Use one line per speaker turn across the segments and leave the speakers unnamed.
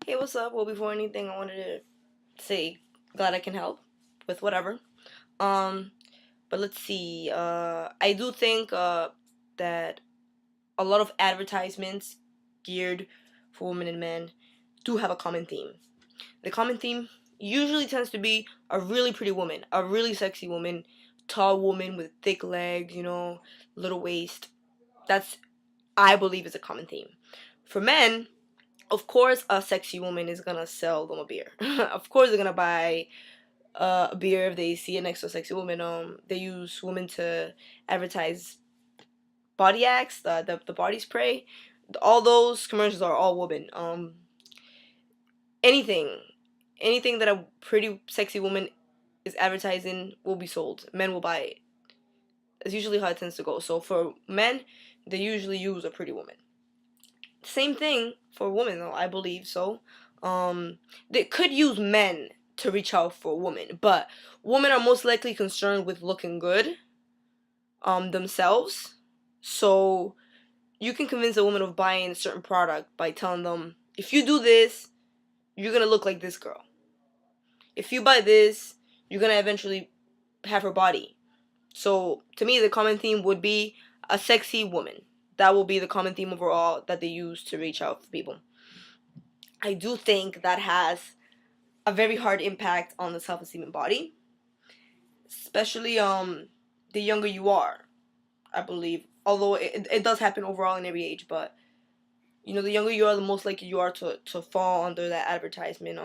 Hey, what's up? Well, before anything, I wanted to say glad I can help with whatever. Um, but let's see. I do think that a lot of advertisements geared for women and men do have a common theme. The common theme usually tends to be a really pretty woman, a really sexy woman, tall woman with thick legs, little waist. That's I believe is a common theme. For men, of course, a sexy woman is gonna sell them a beer. Of course, they're gonna buy a beer if they see it next to a sexy woman. They use women to advertise body acts, the body spray. All those commercials are all women. Anything, anything that a pretty sexy woman is advertising will be sold. Men will buy it. That's usually how it tends to go. So for men, they usually use a pretty woman. Same thing for women, though. I believe so. They could use men to reach out for women, but women are most likely concerned with looking good themselves. So you can convince a woman of buying a certain product by telling them, if you do this, you're gonna look like this girl. If you buy this, you're gonna eventually have her body. So to me, the common theme would be a sexy woman. That will be the common theme overall that they use to reach out for people. I do think that has a very hard impact on the self-esteem and body, especially the younger you are. I believe, although it does happen overall in every age, but the younger you are, the most likely you are to fall under that advertisement.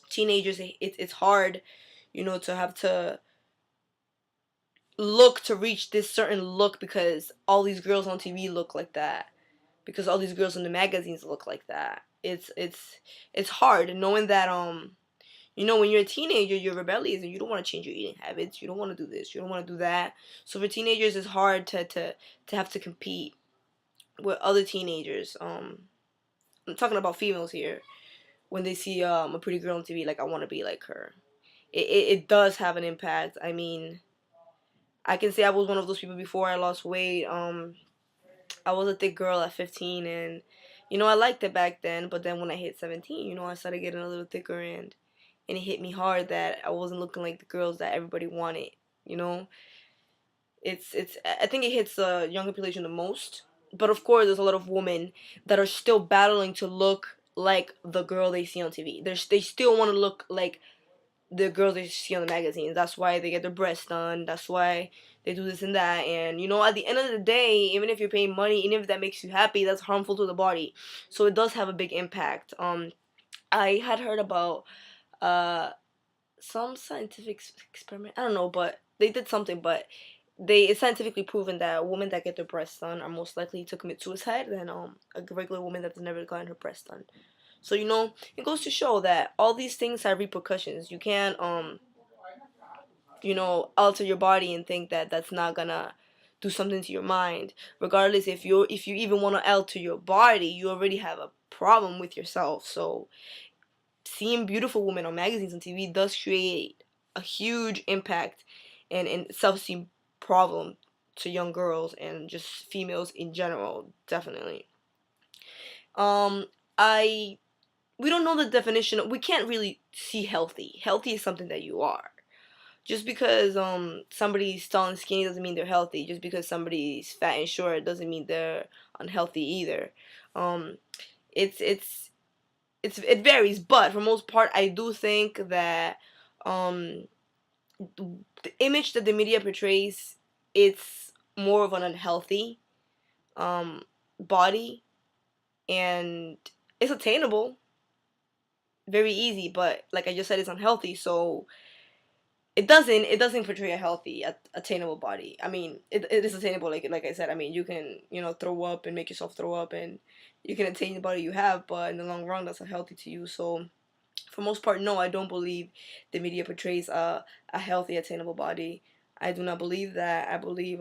Teenagers, it's hard, to have to look to reach this certain look because all these girls on TV look like that, because all these girls in the magazines look like that. It's hard knowing that when you're a teenager, you're rebellious and you don't want to change your eating habits. You don't want to do this. You don't want to do that. So for teenagers, it's hard to have to compete with other teenagers. I'm talking about females here. When they see a pretty girl on TV, like I want to be like her. It does have an impact. I mean, I can say I was one of those people before I lost weight. I was a thick girl at 15, and I liked it back then. But then when I hit 17, I started getting a little thicker, and it hit me hard that I wasn't looking like the girls that everybody wanted. You know, it's I think it hits the younger population the most. But of course, there's a lot of women that are still battling to look like the girl they see on TV. They still want to look like the girls they see on the magazines. That's why they get their breasts done. That's why they do this and that. And at the end of the day, even if you're paying money, even if that makes you happy, that's harmful to the body. So it does have a big impact. I had heard about uh some scientific experiment. I don't know, but they did something, but it's scientifically proven that women that get their breasts done are most likely to commit suicide than a regular woman that's never gotten her breasts done. So it goes to show that all these things have repercussions. You can't alter your body and think that that's not gonna do something to your mind. Regardless, if you even want to alter your body, you already have a problem with yourself. So seeing beautiful women on magazines and TV does create a huge impact and self-esteem problem to young girls and just females in general, definitely. Um, I we don't know the definition. We can't really see healthy. Healthy is something that you are. Just because somebody's tall and skinny doesn't mean they're healthy. Just because somebody's fat and short doesn't mean they're unhealthy either. Um, it's it varies, but for most part, I do think that um, the image that the media portrays, it's more of an unhealthy um, body, and it's attainable, very easy. But like I just said, it's unhealthy, so it doesn't portray a healthy, attainable body. I mean, it is attainable, like I said. I mean, you can throw up and make yourself throw up, and you can attain the body you have, but in the long run, that's not healthy to you. So for most part, no, I don't believe the media portrays a healthy, attainable body. I do not believe that. I believe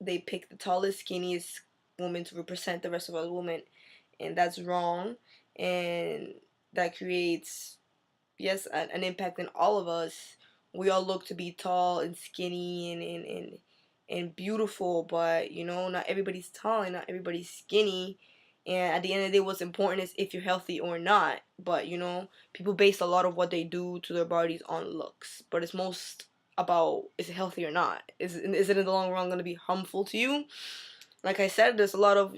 they pick the tallest, skinniest woman to represent the rest of us women, and that's wrong, and that creates, yes, an impact in all of us. We all look to be tall and skinny and beautiful, but not everybody's tall and not everybody's skinny, And at the end of the day, what's important is if you're healthy or not. But people base a lot of what they do to their bodies on looks. But it's most about, is it healthy or not? Is it in the long run going to be harmful to you? Like I said, there's a lot of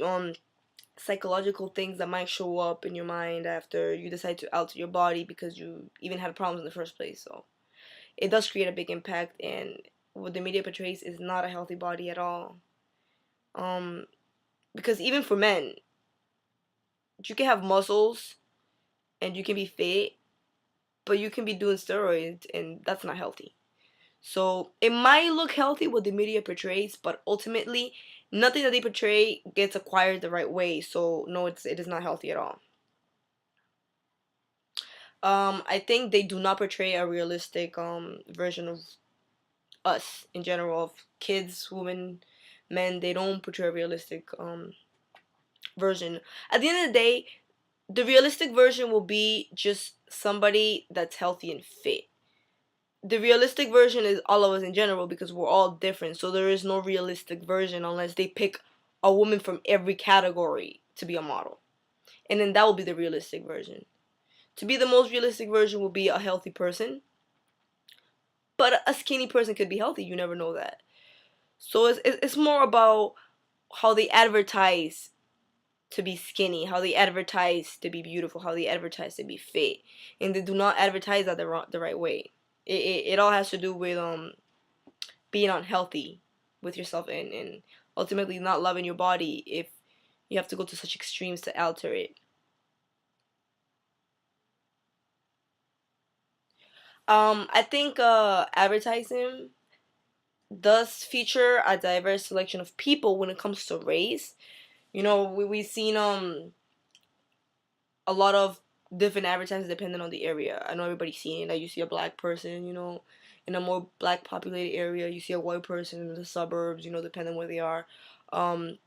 psychological things that might show up in your mind after you decide to alter your body because you even had problems in the first place. So it does create a big impact, and what the media portrays is not a healthy body at all. Um, because even for men, you can have muscles and you can be fit, but you can be doing steroids, and that's not healthy. So it might look healthy what the media portrays, but ultimately, nothing that they portray gets acquired the right way. So no, it is not healthy at all. I think they do not portray a realistic version of us in general, of kids, women, men. They don't portray a realistic version. At the end of the day, the realistic version will be just somebody that's healthy and fit. The realistic version is all of us in general because we're all different. So there is no realistic version unless they pick a woman from every category to be a model. And then that will be the realistic version. To be the most realistic version will be a healthy person. But a skinny person could be healthy. You never know that. So it's more about how they advertise to be skinny, how they advertise to be beautiful, how they advertise to be fit, and they do not advertise that the right way. It all has to do with being unhealthy with yourself, and ultimately not loving your body if you have to go to such extremes to alter it. I think advertising does feature a diverse selection of people when it comes to race. We've seen a lot of different advertisements depending on the area. I know everybody's seen it. Like you see a black person, in a more black populated area. You see a white person in the suburbs, depending where they are. Um,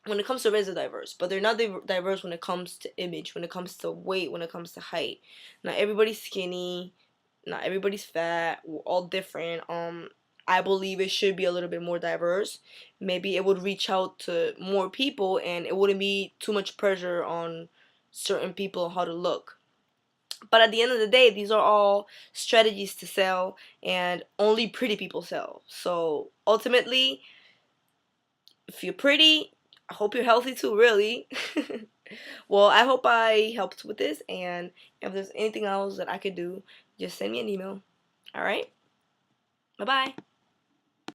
when it comes to race, they're diverse, but they're not diverse when it comes to image, when it comes to weight, when it comes to height. Not everybody's skinny. Not everybody's fat. We're all different. I believe it should be a little bit more diverse. Maybe it would reach out to more people, and it wouldn't be too much pressure on certain people how to look. But at the end of the day, these are all strategies to sell, and only pretty people sell. So ultimately, if you're pretty, I hope you're healthy too, really. Well, I hope I helped with this, and if there's anything else that I could do, just send me an email. All right? Bye bye.